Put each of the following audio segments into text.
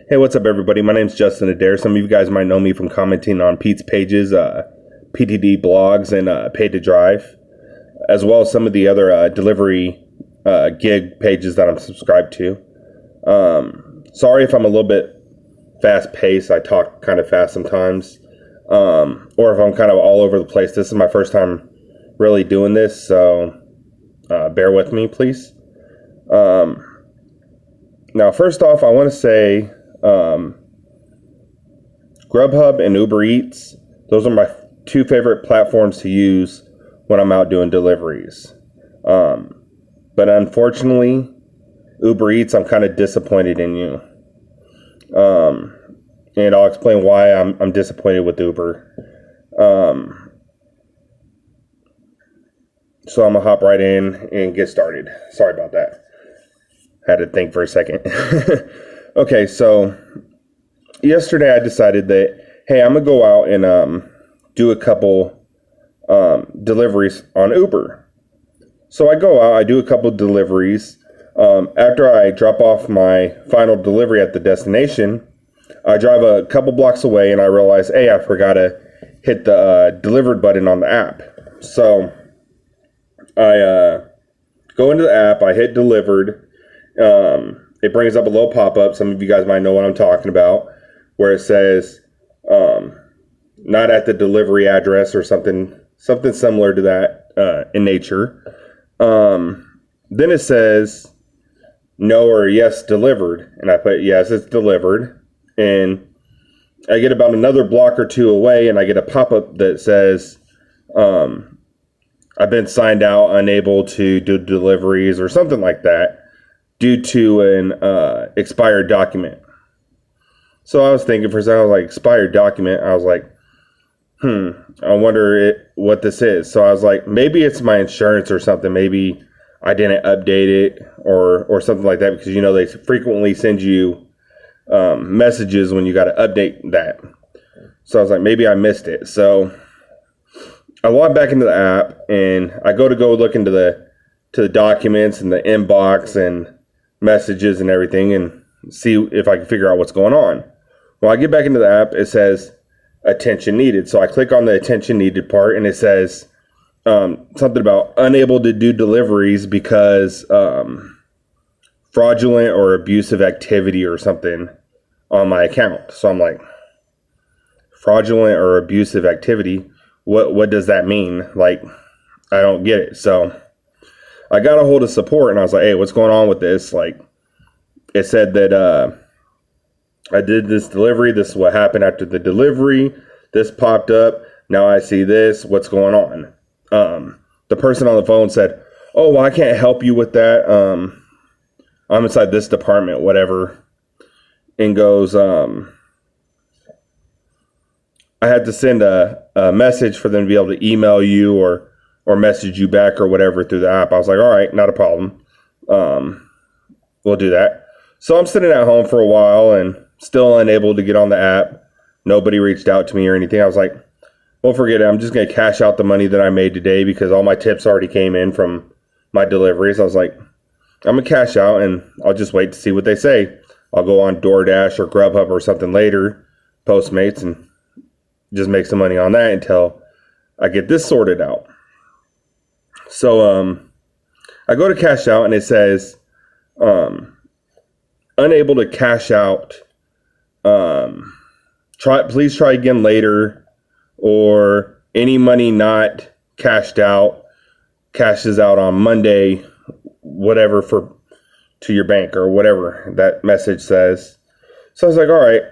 Hey, what's up, everybody? My name's Justin Adair. Some of you guys might know me from commenting on Pete's pages, PTD blogs, and Pay to Drive, as well as some of the other delivery gig pages that I'm subscribed to. Sorry if I'm a little bit fast-paced. I talk kind of fast sometimes, or if I'm kind of all over the place. This is my first time really doing this, so bear with me, please. Now, first off, I want to say Grubhub and UberEats, those are my two favorite platforms to use when I'm out doing deliveries. But unfortunately, UberEats, I'm kind of disappointed in you. And I'll explain why I'm disappointed with Uber. So I'm going to hop right in and get started. Sorry about that. Had to think for a second. Okay, so yesterday I decided that, hey, I'm going to go out and do a couple deliveries on Uber. So I go out, I do a couple deliveries. After I drop off my final delivery at the destination, I drive a couple blocks away and I realize, hey, I forgot to hit the delivered button on the app. So I go into the app, I hit delivered. It brings up a little pop-up. Some of you guys might know what I'm talking about, where it says not at the delivery address or something similar to that in nature. Then it says no or yes delivered, and I put yes, it's delivered. And I get about another block or two away, and I get a pop-up that says I've been signed out, unable to do deliveries or something like that, due to an expired document. So I was thinking for a second, I was like, expired document? I was like, I wonder what this is. So I was like, maybe it's my insurance or something. Maybe I didn't update it or something like that, because, you know, they frequently send you messages when you got to update that. So I was like, maybe I missed it. So I log back into the app and I go look into the documents and the inbox and messages and everything and see if I can figure out what's going on. When I get back into the app, it says attention needed. So I click on the attention needed part and it says something about unable to do deliveries because fraudulent or abusive activity or something on my account. So I'm like, fraudulent or abusive activity? What does that mean? Like, I don't get it. So I got a hold of support and I was like, hey, what's going on with this? Like, it said that I did this delivery. This is what happened after the delivery. This popped up. Now I see this. What's going on? The person on the phone said, oh, well, I can't help you with that. I'm inside this department, whatever. And goes, I had to send a message for them to be able to email you or message you back or whatever through the app. I was like, all right, not a problem. We'll do that. So I'm sitting at home for a while and still unable to get on the app. Nobody reached out to me or anything. I was like, well, forget it. I'm just going to cash out the money that I made today because all my tips already came in from my deliveries. I was like, I'm going to cash out and I'll just wait to see what they say. I'll go on DoorDash or Grubhub or something later, Postmates, and just make some money on that until I get this sorted out. So I go to cash out and it says unable to cash out. Please try again later, or any money not cashed out cashes out on Monday, whatever, to your bank or whatever that message says. So I was like, all right.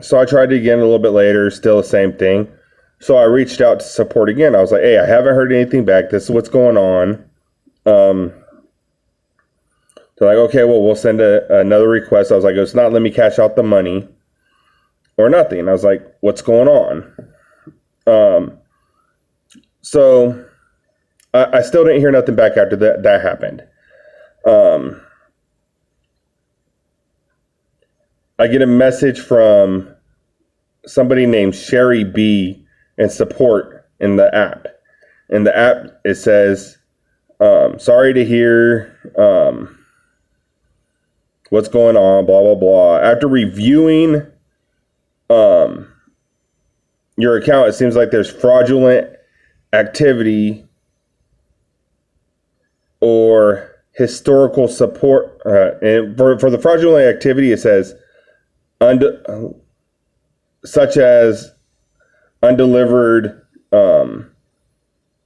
So I tried it again a little bit later, still the same thing. So I reached out to support again. I was like, hey, I haven't heard anything back. This is what's going on. They're like, okay, well, we'll send another request. I was like, it's not letting me cash out the money or nothing. And I was like, what's going on? So I still didn't hear nothing back after that happened. I get a message from somebody named Sherry B in support in the app. In the app, it says, sorry to hear what's going on, blah, blah, blah. After reviewing your account, it seems like there's fraudulent activity or historical support. And for the fraudulent activity, it says such as undelivered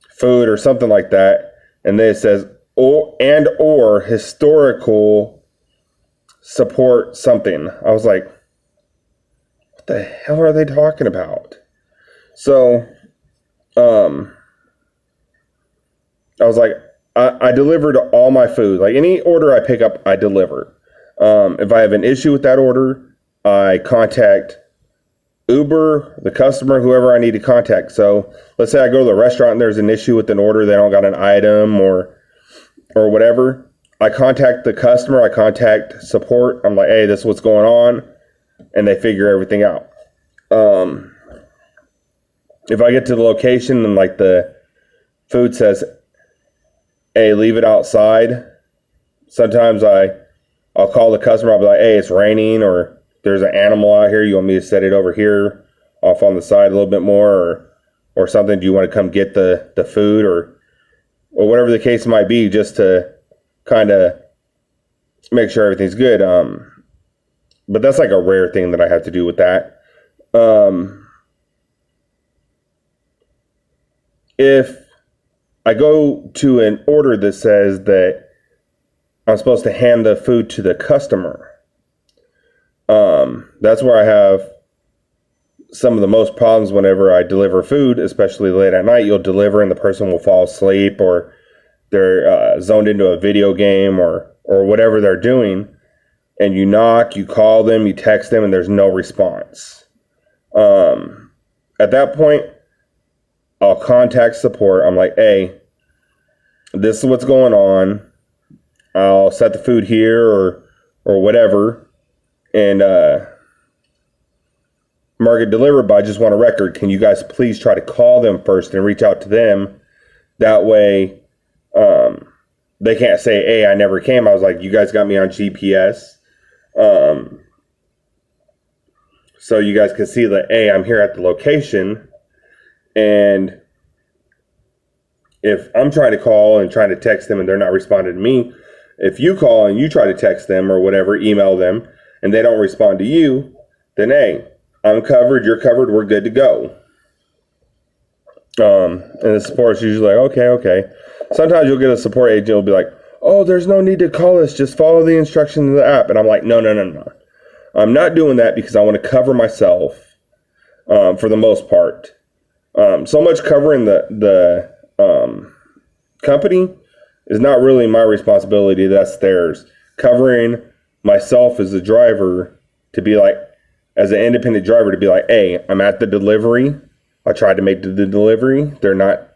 food or something like that. And then it says or historical support something. I was like, what the hell are they talking about? So I was like, I delivered all my food. Like any order I pick up, I deliver. If I have an issue with that order, I contact Uber, the customer, whoever I need to contact. So let's say I go to the restaurant and there's an issue with an order, they don't got an item or whatever. I contact the customer, I contact support. I'm like, hey, this is what's going on. And they figure everything out. If I get to the location and like the food says, hey, leave it outside. Sometimes I'll call the customer. I'll be like, hey, it's raining, or there's an animal out here. You want me to set it over here off on the side a little bit more or something? Do you want to come get the food or whatever the case might be, just to kind of make sure everything's good. But that's like a rare thing that I have to do with that. If I go to an order that says that I'm supposed to hand the food to the customer, that's where I have some of the most problems whenever I deliver food, especially late at night. You'll deliver and the person will fall asleep, or they're zoned into a video game or whatever they're doing, and you knock, you call them, you text them, and there's no response. At that point, I'll contact support. I'm like, hey, this is what's going on. I'll set the food here or whatever, and mark it delivered, but I just want a record. Can you guys please try to call them first and reach out to them? That way, they can't say, hey, I never came. I was like, you guys got me on GPS. So you guys can see that, hey, I'm here at the location. And if I'm trying to call and trying to text them and they're not responding to me, if you call and you try to text them or whatever, email them, and they don't respond to you, then, hey, I'm covered, you're covered, we're good to go. And the support's usually like, okay. Sometimes you'll get a support agent who'll be like, oh, there's no need to call us, just follow the instructions of the app. And I'm like, no. I'm not doing that because I want to cover myself for the most part. So much covering the company is not really my responsibility. That's theirs. Covering myself as a driver, to be like, as an independent driver, to be like, hey, I'm at the delivery. I tried to make the delivery. They're not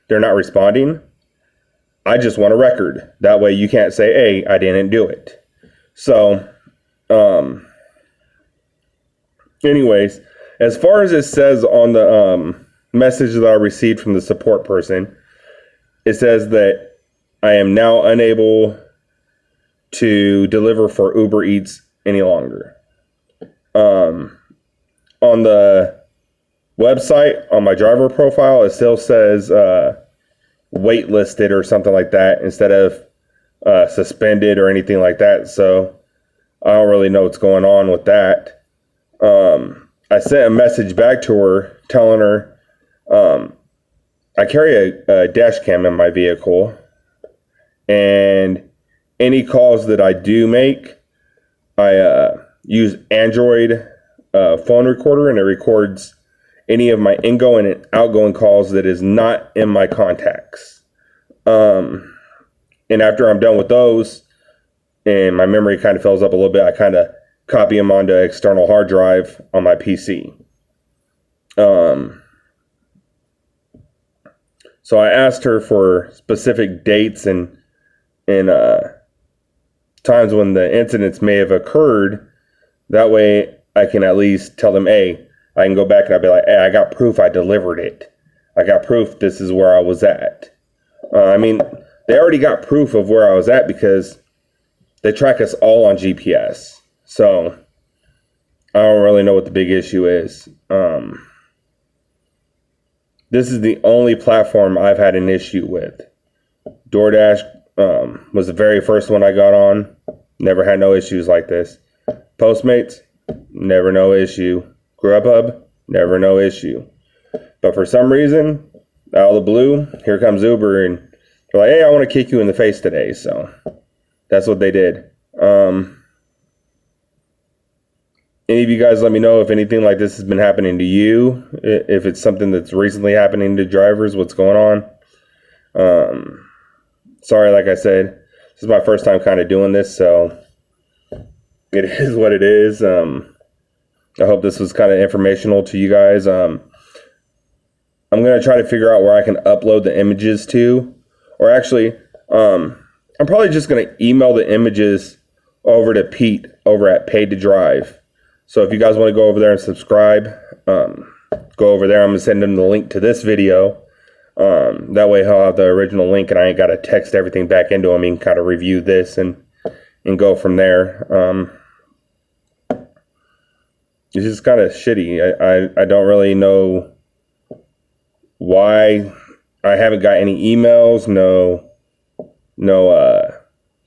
responding. I just want a record. That way you can't say, hey, I didn't do it. So, anyways, as far as it says on the message that I received from the support person, it says that I am now unable to deliver for UberEats any longer. On the website, on my driver profile, it still says waitlisted or something like that instead of suspended or anything like that. So I don't really know what's going on with that. I sent a message back to her telling her I carry a dash cam in my vehicle, and any calls that I do make, I use Android phone recorder, and it records any of my ingoing and outgoing calls that is not in my contacts. And after I'm done with those and my memory kind of fills up a little bit, I kind of copy them onto an external hard drive on my PC. So I asked her for specific dates and times when the incidents may have occurred. That way I can at least tell them, hey, I can go back and I'll be like, hey, I got proof I delivered it. I got proof this is where I was at. I mean, they already got proof of where I was at because they track us all on GPS. So I don't really know what the big issue is. This is the only platform I've had an issue with. DoorDash was the very first one I got on. Never had no issues like this. Postmates, never no issue. Grubhub, never no issue. But for some reason, out of the blue, here comes Uber, and they're like, hey, I want to kick you in the face today. So that's what they did. Any of you guys let me know if anything like this has been happening to you, if it's something that's recently happening to drivers, what's going on. Sorry, like I said, this is my first time kind of doing this, so it is what it is. I hope this was kind of informational to you guys. I'm going to try to figure out where I can upload the images to, or actually, I'm probably just going to email the images over to Pete over at Paid to Drive. So if you guys want to go over there and subscribe, go over there. I'm going to send him the link to this video. That way he'll have the original link and I ain't got to text everything back into him. He can kind of review this and go from there. It's just kind of shitty. I don't really know why I haven't got any emails, no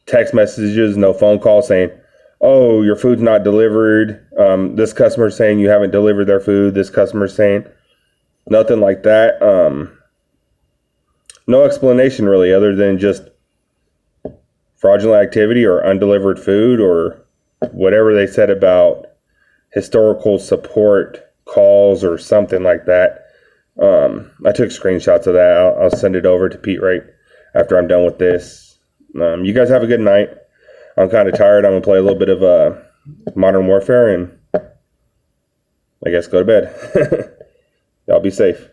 text messages, no phone calls saying, oh, your food's not delivered. This customer's saying you haven't delivered their food. This customer's saying nothing like that. No explanation really, other than just fraudulent activity or undelivered food or whatever they said about historical support calls or something like that. I took screenshots of that. I'll send it over to Pete right after I'm done with this. You guys have a good night. I'm kind of tired. I'm going to play a little bit of Modern Warfare and I guess go to bed. Y'all be safe.